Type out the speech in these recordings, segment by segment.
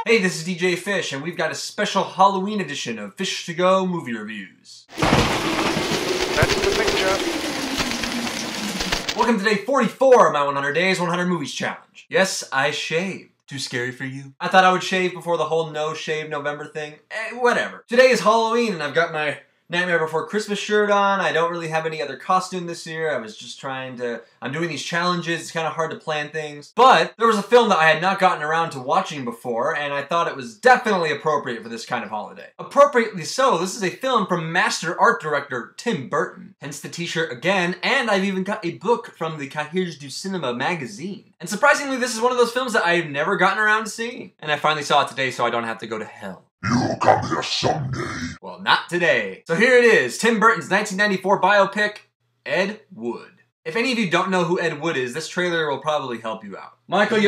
Hey, this is DJ Fish, and we've got a special Halloween edition of Fish to Go movie reviews. That's the picture. Welcome to day 44 of my 100 Days, 100 Movies Challenge. Yes, I shaved. Too scary for you? I thought I would shave before the whole no shave November thing. Whatever. Today is Halloween, and I've got my Nightmare Before Christmas shirt on. I don't really have any other costume this year. I was just I'm doing these challenges. It's kind of hard to plan things. But there was a film that I had not gotten around to watching before, and I thought it was definitely appropriate for this kind of holiday. Appropriately so, this is a film from master art director Tim Burton. Hence the t-shirt again, and I've even got a book from the Cahiers du Cinema magazine. And surprisingly, this is one of those films that I've never gotten around to seeing. And I finally saw it today, so I don't have to go to hell. You'll come here someday. Well, not today. So here it is, Tim Burton's 1994 biopic, Ed Wood. If any of you don't know who Ed Wood is, this trailer will probably help you out. Michael,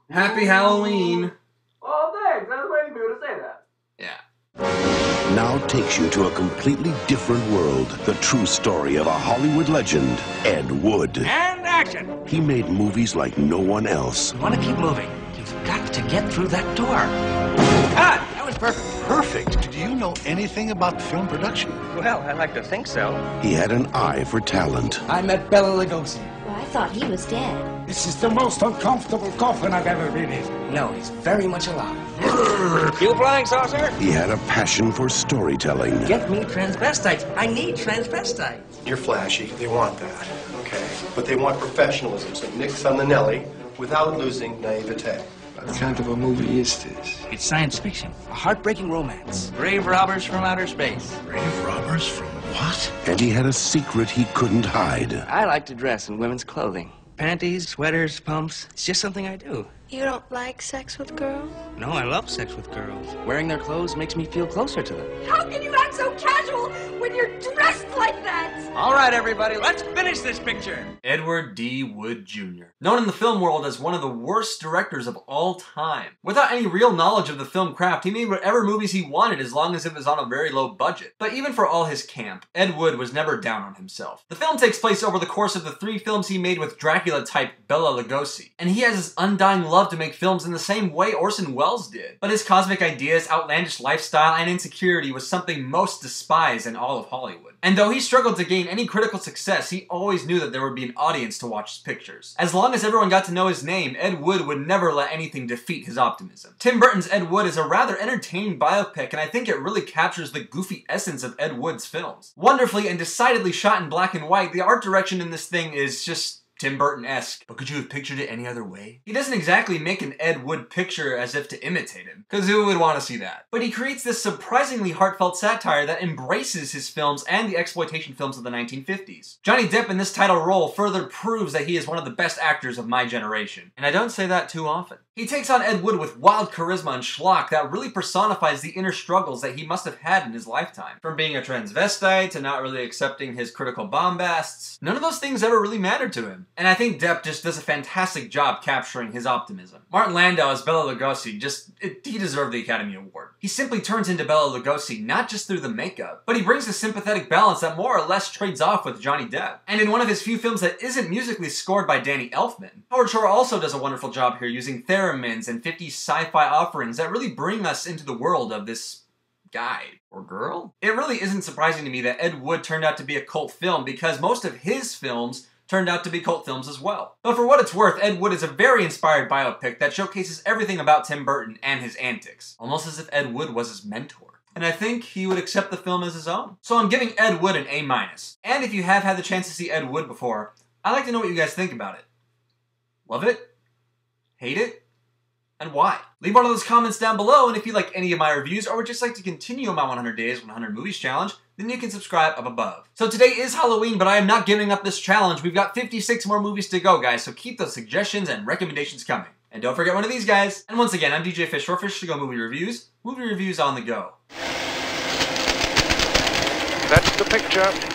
Happy Halloween. Oh, thanks. I was waiting for you to say that. Yeah. Now takes you to a completely different world. The true story of a Hollywood legend, Ed Wood. And action! He made movies like no one else. You want to keep moving. You've got to get through that door. Ah, that was perfect. Perfect. Do you know anything about film production? Well, I like to think so. He had an eye for talent. I met Bela Lugosi. Well, I thought he was dead. This is the most uncomfortable coffin I've ever been in. No, he's very much alive. You flying saucer? He had a passion for storytelling. Get me transvestites. I need transvestites. You're flashy. They want that. Okay. But they want professionalism, so nix on the Nelly without losing naivete. What kind of a movie is this? It's science fiction. A heartbreaking romance. Grave robbers from outer space. Grave robbers from what? And he had a secret he couldn't hide. I like to dress in women's clothing. Panties, sweaters, pumps. It's just something I do. You don't like sex with girls? No, I love sex with girls. Wearing their clothes makes me feel closer to them. How can you act so casual when you're dressed like that? All right, everybody, let's finish this picture. Edward D. Wood Jr. Known in the film world as one of the worst directors of all time. Without any real knowledge of the film craft, he made whatever movies he wanted as long as it was on a very low budget. But even for all his camp, Ed Wood was never down on himself. The film takes place over the course of the 3 films he made with Dracula-type Bela Lugosi, and he has his undying love to make films in the same way Orson Welles did. But his cosmic ideas, outlandish lifestyle, and insecurity was something most despised in all of Hollywood. And though he struggled to gain any critical success, he always knew that there would be an audience to watch his pictures. As long as everyone got to know his name, Ed Wood would never let anything defeat his optimism. Tim Burton's Ed Wood is a rather entertaining biopic, and I think it really captures the goofy essence of Ed Wood's films. Wonderfully and decidedly shot in black and white, the art direction in this thing is just Tim Burton-esque, but could you have pictured it any other way? He doesn't exactly make an Ed Wood picture as if to imitate him, because who would want to see that? But he creates this surprisingly heartfelt satire that embraces his films and the exploitation films of the 1950s. Johnny Depp in this title role further proves that he is one of the best actors of my generation, and I don't say that too often. He takes on Ed Wood with wild charisma and schlock that really personifies the inner struggles that he must have had in his lifetime. From being a transvestite to not really accepting his critical bombasts, none of those things ever really mattered to him. And I think Depp just does a fantastic job capturing his optimism. Martin Landau as Bela Lugosi, he deserved the Academy Award. He simply turns into Bela Lugosi not just through the makeup, but he brings a sympathetic balance that more or less trades off with Johnny Depp. And in one of his few films that isn't musically scored by Danny Elfman, Howard Shore also does a wonderful job here using theremins and 50s sci-fi offerings that really bring us into the world of this guy or girl. It really isn't surprising to me that Ed Wood turned out to be a cult film because most of his films turned out to be cult films as well. But for what it's worth, Ed Wood is a very inspired biopic that showcases everything about Tim Burton and his antics, almost as if Ed Wood was his mentor. And I think he would accept the film as his own. So I'm giving Ed Wood an A-. And if you have had the chance to see Ed Wood before, I'd like to know what you guys think about it. Love it? Hate it? And why? Leave one of those comments down below, and if you like any of my reviews or would just like to continue my 100 Days, 100 Movies challenge, then you can subscribe up above. So today is Halloween, but I am not giving up this challenge. We've got 56 more movies to go, guys, so keep those suggestions and recommendations coming. And don't forget one of these guys. And once again, I'm DJ Fish for Fish to Go Movie Reviews on the go. That's the picture.